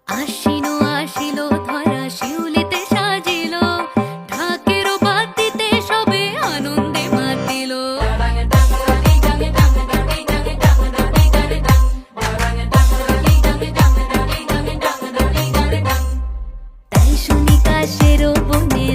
আশিনো আসিল ধরা শিউলিতে সাজিল, ঢাকের বাতিতে সবে আনন্দে মাতিল। তাই শুনি কাশের বনে